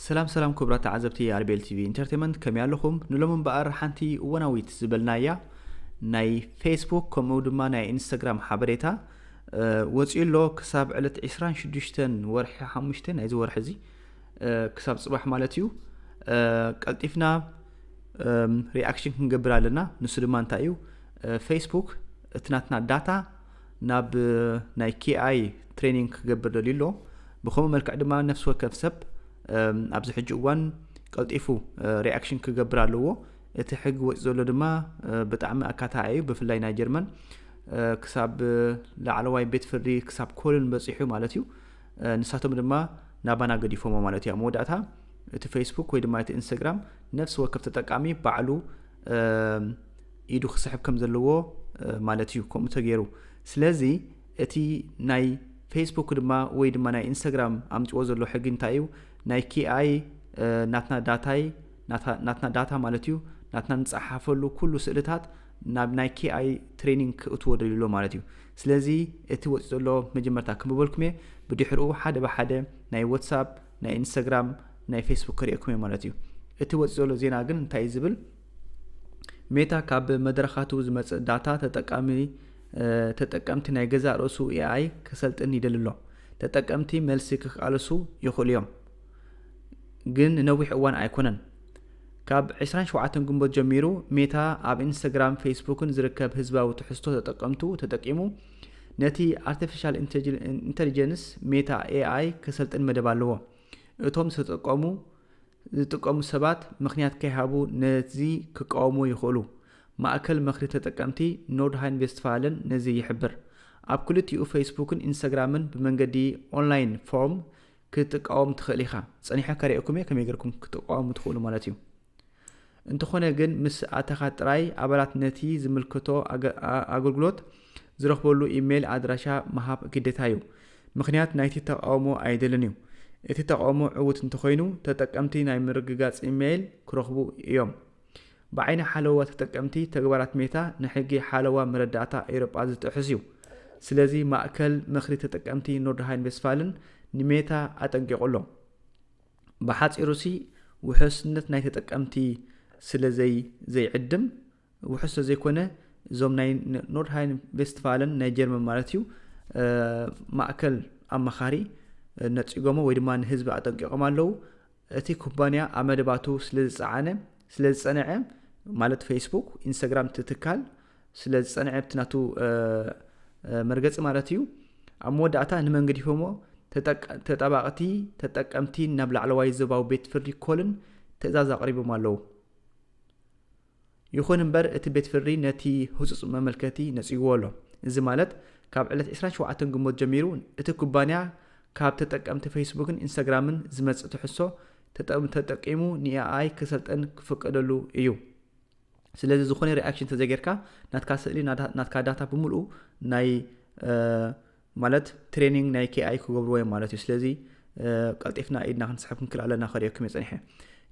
سلام كبرات عزبتي RBL TV Entertainment كم يالكم نلوم بقر حنتي وناويت زبلنايا ناي فيسبوك كمو دما ناي انستغرام حبريتا وصيلو كساب علت 26 ورح 5 ناي زو ورح زي كساب صباح مالتيو قلطفنا رياكشن كنغبر علينا نسو دما انتايو فيسبوك اتناتنا داتا ناب ناي كي اي تريننج كغبر دليلو بخوم ملكع دما نفس وكف سب ابز حج وان قلطيفو رياكشن كغبر عليو እቲ ሕግ ወጽ ዘሎ ድማ በጣም አካታዩ በፍላይ ናይ ጀርመን ክሳብ ላዕለዋይ ቤት ፍርዲ ክሳብ ኮልን በጽሑ ማለት እዩ ንሳቶም ድማ ናባና ገዲፎሞ ማለት እዩ ሞዳታ እቲ ፌስቡክ ወይ ድማ እቲ ኢንስታግራም ነፍስ ወከፍ ተጠቃሚ ባዕሉ ኢዱ ክስሕብ ከም ዘለዎ ማለት እዩ ከም ተገይሩ ስለዚ እቲ ናይ ፌስቡክ ድማ ወይ ድማ ናይ ኢንስታግራም አምጥዎ ዘሎ ሕግ እንታይ እዩ ናይ ኪአይ ናትና ዳታ ማለት እዩ ናትና ንጻሓፈሉ ኩሉ ስእልታት ናብ ናይ ኪአይ ትሬኒንግ እትወደልሎ ማለት እዩ ስለዚ እቲ ወጽ ዘሎ መጀመርታ ከመበልኩሜ ብድሕሪኡ ሓደ በሓደ ናይ ዋትስአፕ ናይ ኢንስታግራም ናይ ፌስቡክ ከሪእኩሜ ማለት እዩ እቲ ወጽ ዘሎ ዜና ግን እንታይ ዝብል ሜታ ካብ መድረኻቱ ዝመጽእ ዳታ ተጠቀምቲ ናይ ገዛ ርእሱ ኤአይ ከሰልጥን ይደልሎ ተጠቀምቲ መልሲ ክቃለሱ ይኽእሉ እዮም ግን ነዊሕ እዋን ኣይኮነን ካብ 27 ግንቦት ጀሚሩ ሜታ ኣብ ኢንስታግራም ፌስቡክን ዝርከብ ህዝባዊ ትሕዝቶ ተጠቀምቱ ተጠቂሙ ነቲ አርቲፊሻል ኢንተሊጀንስ ሜታ ኤአይ ከሰልጥን መደብ ኣለዎ እቶም ዝጥቀሙ ሰባት ምክንያት ከይሃቡ ነዚ ክቃወሙ ይኽእሉ ማእከል መኽሪ ተጠቀምቲ ኖርድሃይን ቬስትፋለን ነዚ ይሕብር ኣብ ክልቲኡ ፌስቡክን ኢንስታግራምን ብመንገዲ ኦንላይን ፎርም ክትቃወም ትኽእል ኢኻ ጸኒሐ ከሪእኩሜ ከመይ ጌርኩም ክትቃወሙ ትኽእሉ ማለት እዩ እንተኾነ ግን ምስ ኣተኻ ጥራይ ኣባላት ነቲ ዝምልከቶ ኣገልግሎት ዝረኽበሉ ኢሜል ኣድራሻ መሃብ ግዴታ እዩ ምክንያት ናይቲ ተቃውሞ ኣይደልን እዩ እቲ ተቃውሞ ዕውት እንተኾይኑ ተጠቀምቲ ናይ ምርግጋጽ ኢሜል ክረኽቡ እዮም ብዓይነ ሓለዋ ተጠቀምቲ ተግባራት ሜታ ንሕጊ ሓለዋ መረዳእታ ኤውሮጳ ዝጥሕስ እዩ ስለዚ ማእከል ምኽሪ ተጠቀምቲ ኖርድሃይን ቬስትፋለን ንሜታ ኣጠንቂቑሎ ብሓጺሩሲ ውሕስነት ናይ ተጠቀምቲ ስለዘይ ዘይዕድም ውሕስ ዘይኮነ ዞም ናይ ኖርድሃይን ቬስትፋለን ናይ ጀርመን ማለት እዩ ማእከል ኣማኻሪ ነጽጎሞ ወይ ድማ ንህዝቢ ኣጠንቂቖም ኣለዉ እቲ ኩባንያ ኣመደባቱ ስለዝጸንዐ ማለት ፌስቡክ ኢንስታግራም ትትካል ስለዝጸንዐ ብትናቱ መርገጽ ማለት እዩ ኣብ መወዳእታ ንመንገዲፎሞ ተጠቀምቲ ናብ ላዕለዋይ ዞባዊ ቤት ፍርዲ ኮልን ትእዛዝ ኣቕሪቦም ኣለዉ ይኹን እምበር እቲ ቤት ፍርዲ ነቲ ህጹጽ መመልከቲ ነጽይዎ ኣሎ እዚ ማለት ካብ ዕለት 27 ግንቦት ጀሚሩ እቲ ኩባንያ ካብ ተጠቀምቲ ፌስቡክን ኢንስታግራምን ዝመጽእ ትሕሶ ተጠቂሙ ንኤአይ ክሰልጠን ክፈቀደሉ እዩ ስለዚ ዝኾነ ሪአክሽን ተዘጌርካ ናትካ ስእሊ ናትካ ዳታ ብምሉኡ ናይ ማለት ትሬኒንግ ናይ ኬአይ ክገብርዎ ማለት እዩ ስለዚ ቀልጢፍና ኢድና ክንስሕብ ክንክል ኣለና ኸሪእኩም የጸኒሐ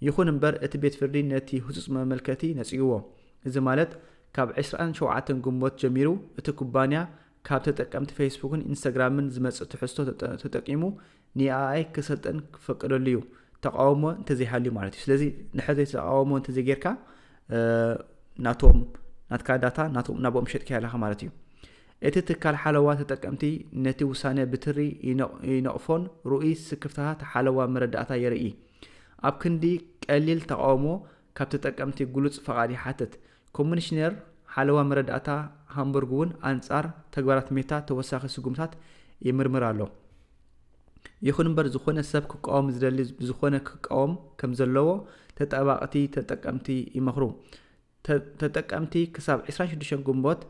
ይኹን እምበር እቲ ቤት ፍርዲ ነቲ ህጹጽ መመልከቲ ነጽይዎ እዚ ማለት ካብ 27 ግንቦት ጀሚሩ እቲ ኩባንያ ካብ ተጠቀምቲ ፌስቡክን ኢንስታግራምን ዝመጽእ ትሕዝቶ ተጠቂሙ ንኤአይ ክሰልጠን ክፈቀደሉ እዩ ተቃውሞ እንተዘይሃልዩ ማለት እዩ ስለዚ ንሕዘይ ተቃውሞ እንተዘይጌርካ ናትካ ዳታ ናቦም ሸጥካ ያለኻ ማለት እዩ እቲ ትካል ሓለዋ ተጠቀምቲ ነቲ ውሳነ ብትሪ ይነቕፎን ሩኢ ስክፍታት ሓለዋ መረዳእታ የርኢ ኣብ ክንዲ ቀሊል ተቃውሞ ካብ ተጠቀምቲ ጉሉጽ ፈቃዲ ሓተት ኮሚሽነር ሓለዋ መረዳእታ ሃምቡርግ እውን አንጻር ተግባራት ሜታ ተወሳኺ ስጉምታት ይምርምር ኣሎ ይኹን እምበር ዝኾነ ሰብ ክቃወም ዝደሊ ዝኾነ ክቃወም ከም ዘለዎ ተጠቀምቲ ይመኽሩ ተጠቀምቲ ክሳብ 26 ግንቦት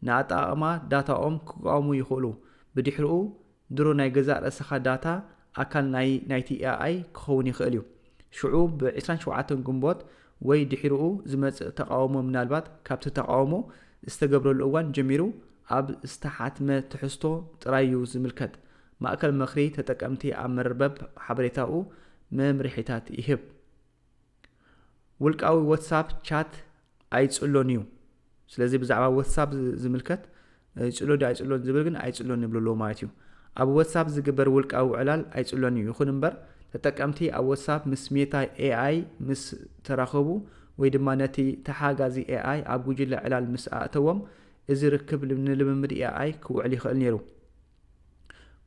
ንኣጠቓቕማ ዳታኦም ክቃወሙ ይኽእሉ ብድሕሪኡ ድሮ ናይ ገዛእ ርእስኻ ዳታ ኣካል ናይቲ ኤአይ ክኸውን ይኽእል እዩ ሽዑ ብ27 ግንቦት ወይ ድሕሪኡ ዝመጽእ ተቃውሞ ምናልባት ካብቲ ተቃውሞ ዝተገብረሉ እዋን ጀሚሩ ኣብ ዝተሓትመ ትሕዝቶ ጥራዩ ዝምልከት ማእከል ምኽሪ ተጠቀምቲ ኣብ መርበብ ሓበሬታኡ መምርሒታት ይህብ ውልቃዊ ዋትስአፕ ቻት ኣይጽሎን እዩ ስለዚ ብዛዕባ ዋትስአፕ ዝምልከት ኣይጽሎን ዝብል ግን ኣይጽሎን ይብልዎ ማለት እዩ ኣብ ዋትስአፕ ዝግበር ውልቃዊ ዕላል ኣይጽሎን እዩ ይኹን እምበር ተጠቀምቲ ኣብ WhatsApp ምስ ሜታ AI ምስ ተራኸቡ ወይ ድማ ነቲ ተሓጋዚ AI ኣብ ጉጅለ ዕላል ምስ ኣእተዎም እዚ ርክብ ንልምምድ AI ክውዕል ይኽእል ነይሩ።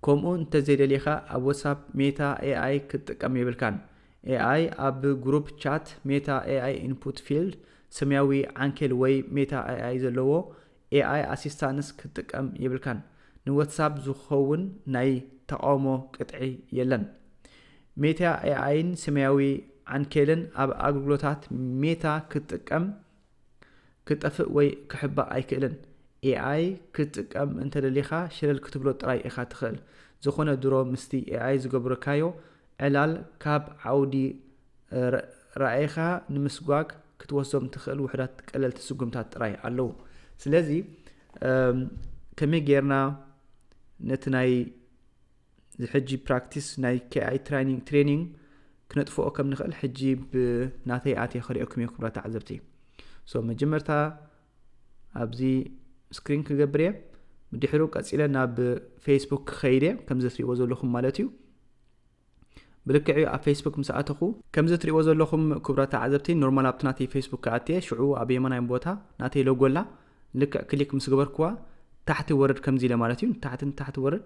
ከምኡ እንተዘይደሊኻ ኣብ WhatsApp ሜታ AI ክትጥቀም ይብልካን። AI ኣብ ግሩፕ ቻት ሜታ AI ኢንፑት ፊልድ ሰማያዊ ዓንኬል ወይ ሜታ AI ዘለዎ AI ኣሲስታንስ ክትጥቀም ይብልካን። ንWhatsApp ዝኸውን ናይ ተቃውሞ ቅጥዒ የለን። ሜታ AIን ሰማያዊ ዓንኬልን ኣብ ኣገልግሎታት ሜታ ክትጥቀም ክጠፍእ ወይ ክሕባእ ኣይክእልን። AI ክትጥቀም እንተደሊኻ ሽለል ክትብሎ ጥራይ ኢኻ ትኽእል። ዝኾነ ድሮ ምስቲ AI ዝገብረካዮ ዕላል ካብ ዓውዲ ራእይኻ ንምስጓግ ክትወስዶም ትኽእል ውሕዳት ቀለልቲ ስጉምታት ጥራይ ኣለዉ። ስለዚ ከመይ ጌርና ነቲ ናይ ሕጂ ፕራክቲስ ናይ KI ትሬኒንግ ክነጥፍኦ ከም ንኽእል ሕጂ ብናተይ ኣትየ ክሪኦኩም እየ ክቡራት ተዓዘብቲ። መጀመርታ ኣብዚ ስክሪን ክገብር እየ ብድሕሩ ቀፂለ ናብ ፌስቡክ ክኸይድ እየ ከምዚ ትሪእዎ ዘለኹም ማለት እዩ። ብልክዕ ኣብ ፌስቡክ ምስ ኣተኹ ከምዚ ትሪእዎ ዘለኹም ክቡራት ተዓዘብቲ ኖርማል ኣብቲ ናተይ ፌስቡክ ከኣትየ ሽዑ ኣብ የማናይ ቦታ ናተይ ሎጎላ ልክዕ ክሊክ ምስ ገበርክዋ ታሕቲ ወረድ ከምዚ ኢለ ማለት እዩ። ታሕቲ ወረድ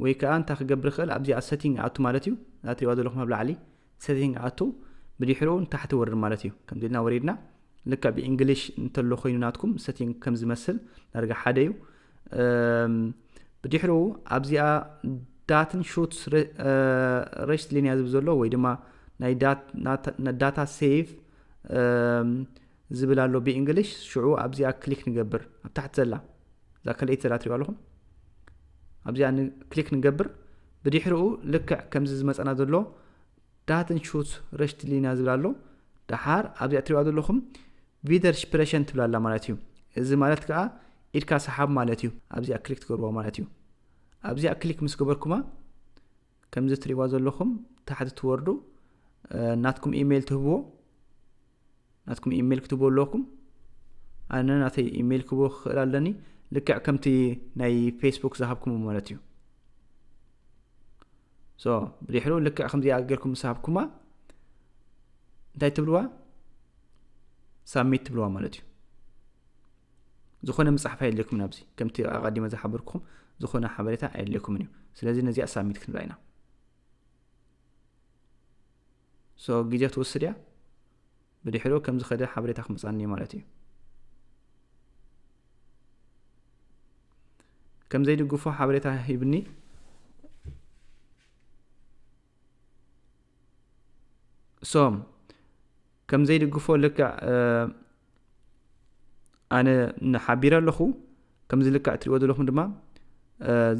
ወይ ከዓ እንታይ ክገብር ክእል ኣብዚ ሴቲንግ ኣቱ ማለት እዩ። ናትሪእዎ ዘለኹም ኣብ ላዕሊ ሴቲንግ ኣቱ ብድሕሩ ታሕቲ ወረድ ማለት እዩ። ከምዚ ኢልና ወሪድና ልክዕ ብእንግሊሽ እንተሎ ኮይኑ ናትኩም ሴቲንግ ከም ዝመስል ዳርጋ ሓደ እዩ። ብድሕሩ ኣብዚኣ ዳትን ሹት ሬስት ሊንያ ዝብል ዘሎ ወይ ድማ ናይ ዳታ ሴቭ ዝብል ኣሎ ብእንግሊሽ ሽዑ ኣብዚኣ ክሊክ ንገብር። ኣብ ታሕቲ ዘላ እዛ ከልአይቲ ዘላ ትሪእዋ ኣለኹም ኣብዚኣ ክሊክ ንገብር። ብድሕሪኡ ልክዕ ከምዚ ዝመፀና ዘሎ ዳትን ሹት ሬስት ሊንያ ዝብል ኣሎ ድሓር ኣብዚኣ ትሪእዋ ዘለኹም ቪደር ስፕሬሽን ትብላላ ማለት እዩ። እዚ ማለት ከዓ ኢድካ ሰሓብ ማለት እዩ። ኣብዚኣ ክሊክ ትገብርዎ ማለት እዩ። ኣብዚኣ ክሊክ ምስ ገበርኩማ ከምዚ ትሪእዋ ዘለኹም ታሕቲ ትወርዱ ናትኩም ኢሜይል ትህብዎ ናትኩም ኢሜይል ክትህብዎ ኣለኩም። ኣነ ናተይ ኢሜይል ክህብዎ ክኽእል ኣለኒ ልክዕ ከምቲ ናይ ፌስቡክ ዝሃብኩም ማለት እዩ። ብድሕሩ ልክዕ ከምዚኣ ጌርኩም ዝሃብኩማ እንታይ ትብልዋ ሳብሚት ትብልዋ ማለት እዩ። ዝኾነ መፅሓፍ ኣየድልየኩም ናብዚ ከምቲ ኣቐዲመ ዝሓበርኩም ዝኾነ ሓበሬታ ኣየድልየኩምን እዩ። ስለዚ ነዚኣ ሳብሚት ክንብላ ኢና። ግዜ ትወስድ እያ ብድሕሪኡ ከምዚ ኸደ ሓበሬታ ክመፃኒ ማለት እዩ። ከም ዘይድግፎ ሓበሬታ ሂብኒ ከም ዘይድግፎ ልክዕ ኣነ ንሓቢረ ኣለኹ ከምዚ ልክዕ ትሪእዎ ዘለኹም ድማ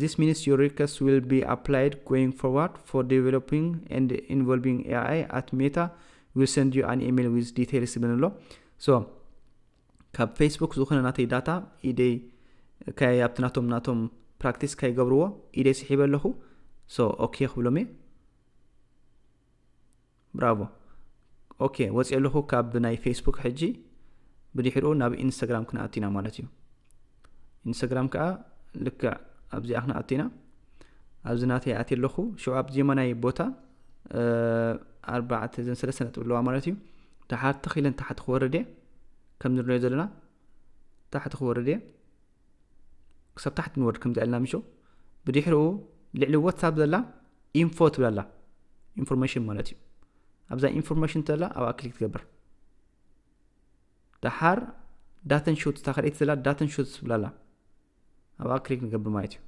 this means your request will be applied going forward for developing and involving AI at Meta will send you an email with details ብንሎ ካብ ፌስቡክ ዝኾነ ናተይ ዳታ ኢደይ ኣብቲ ናቶም ፕራክቲስ ከይገብርዎ ኢደይ ስሒበ ኣለኹ። ኦኬ ክብሎም እየ። ብራቮ ኦኬ ወፂእ ኣለኹ ካብ ናይ ፌስቡክ ሕጂ ብድሕሪኡ ናብ ኢንስታግራም ክንኣቲና ማለት እዩ። ኢንስታግራም ከዓ ልክዕ ኣብዚኣ ክንኣቲና ኣብዚ ናተይ ኣትየ ኣለኹ ሽዑ ኣብ የማናይ ቦታ 4 ነጥብ ኣለዋ ማለት እዩ። ድሓር ተኺለን ታሕቲ ክወርድ እየ ከም ንሪኦ ዘለና ታሕቲ ክወርድ እየ ክሳብ ታሕቲ ንወርድ ከምዚ ኢልና ምሾ ብድሕሪኡ ልዕሊ ዋትሳፕ ዘላ ኢንፎ ትብላላ ኢንፎርሜሽን ማለት እዩ። ኣብዛ ኢንፎርሜሽን ዘላ ኣብኣ ክሊክ ትገብር። ድሓር ዳተን ሹት ታኸልአይቲ ዘላ ዳተን ሹት ትብላላ ኣብኣ ክሊክ ንገብር ማለት እዩ።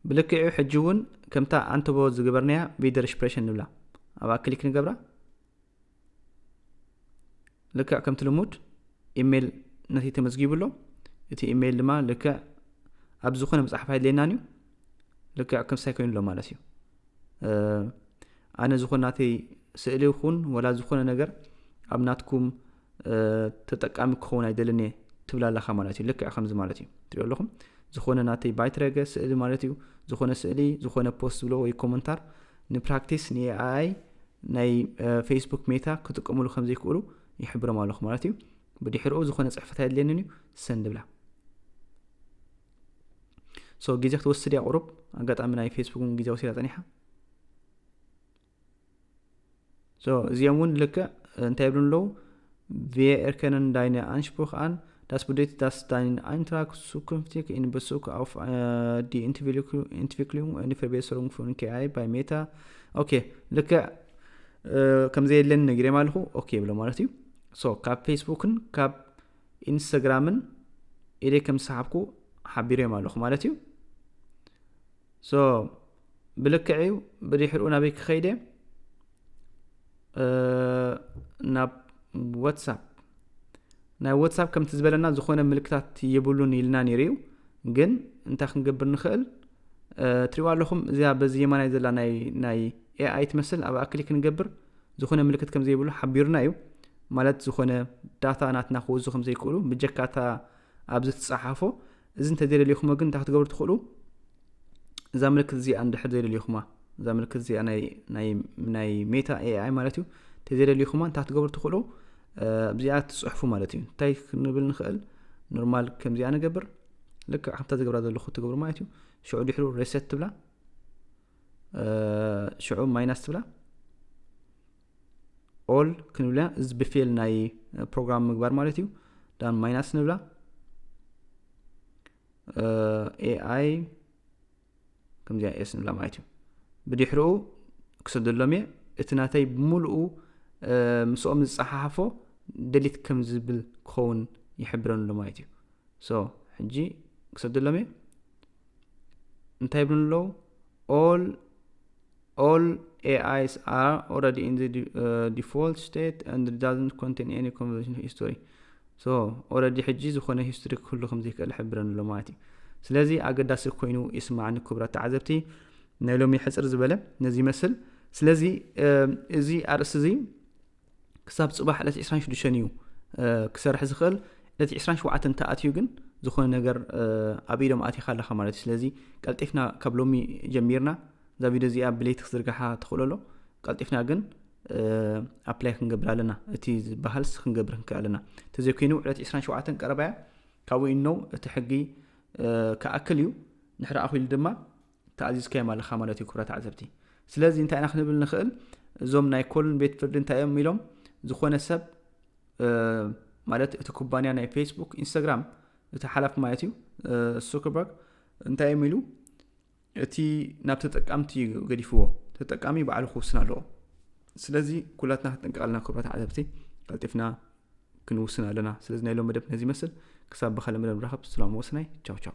ብልክዑ ሕጂ እውን ከምታ ኣንተቦ ዝገበርናያ ቪደር ስፕሬሽን ንብላ ኣብኣ ክሊክ ንገብራ። ልክዕ ከምቲ ልሙድ ኢሜይል ነቲ ተመዝጊቡሎ እቲ ኢሜይል ድማ ልክዕ ኣብ ዝኾነ መፅሓፍ ኣድልየናን እዩ ልክዕ ከምሳይ ኮይኑሎ ማለት እዩ። ኣነ ዝኾነ ናተይ ስእሊ ይኹን ወላ ዝኾነ ነገር ኣብ ናትኩም ተጠቃሚ ክኸውን ኣይደልን እየ ትብላለኻ ማለት እዩ። ልክዕ ከምዚ ማለት እዩ ትሪኦ ኣለኹም ዝኾነ ናተይ ባይትረገ ስእሊ ማለት እዩ። ዝኾነ ስእሊ ዝኾነ ፖስት ብሎ ወይ ኮመንታር ንፕራክቲስ ንኤአይ ናይ ፌስቡክ ሜታ ክጥቀሙሉ ከም ዘይክእሉ ይሕብሮም ኣለኹ ማለት እዩ። ብድሕሪኡ ዝኾነ ፅሕፈት ኣድልየንን እዩ ሰንድ ብላ። سو جيزك توصل يا قرب قد أمنا فيسبوك جيزة وسيلة تانية سو زيامون لك أنت يبلون لو wir erkennen deine Anspruch an. Das bedeutet, dass dein Eintrag zukünftig in Bezug auf die Entwicklung und die Verbesserung von KI bei Meta okay لك كم زي لين نجري ماله اوكي بلا مالتي سو كاب فيسبوكن كاب انستغرامن إلي كم صاحبكو حبيري مالو مالتي سو بلكعيو بدي يحرقونا بيك خيدة ناب واتساب نا واتساب كم تزبلنا زخونا ملكتات يبولون يلنا نيريو جن انت خنقبر نخل تريوا لكم زي بزي ما نايزلا ناي AI تمثل أبا أكلي كنجبر زخونا ملكت كم زي بقوله حبيرنا يو مالت زخونا داتا ناتنا خو زخم زي يقولوا بجكاتا أبزت صحافه إذن تدير اليوم ما كنت تقدر تدخلوا إذا ملكت زي عند حد دير اليوم إذا ملكت زي أنا ناي ميتا AI مالتيو تدير اليوم ما تقدر تدخلوا بزيات صحفه مالتيو تاي نبل نخل نورمال كم زي أنا جبر لك حتى تقدر هذا اللي خو تقدر مالتيو شو عندي حلو ريست تبلا شعوب ماينس تبلا all كنبلا إز بفيل ناي برنامج مقبار مالتيو دان ماينس نبلا AI كم زي اس نبلا مالتيو بدي يحرقوا كسد اللمية اتناتي بملؤوا مسؤول من الصحافة دليت كم زبل كون يحبرون لمالتيو so حجي كسد اللمية انتايبرون لو all AIs are already in the default state and doesn't contain any conversation history. So already حجي زخونا history كلهم ذيك الحبرن لماتي. سلازي أقدر كوينو اسمع عن كبرى تعذبتي نلومي حسر زبالة نزي مثل سلازي زي أرس زي كسب صباح التي إسران شو دشانيو كسر حزخل التي إسران شو عتن تأتيوجن زخونا نجر أبيدم آتي خالة خمارات سلازي قالت إحنا قبلومي جميرنا ذا فيديو زي أبليت خسرقها تخلله قالت إحنا جن أبلاي خنقبر لنا تي بحالس خنقبر خنقلنا تزكينو على إسران شو عتن كربع كوي إنه تحقي كأكليو نحرق أخوي الدماء تعزيز كيما لخامرتي كرة عزبتي سلازي انت أنا خنبل نخل زومنا يكون بيت فرد انت أيام ميلوم زخونا سب مالت تكوباني أنا فيسبوك إنستغرام تحلف مايتيو سوكربرغ انت أيام ميلو تي نبتتك أمتي قديفوه تتكامي بعلى خوصنا له سلازي كلاتنا هتنقلنا كرة عزبتي قلتفنا كنوصنا لنا سلازنا اليوم بدأ نزي مثل كساب بخلا من الرحب السلام وسناي تشاو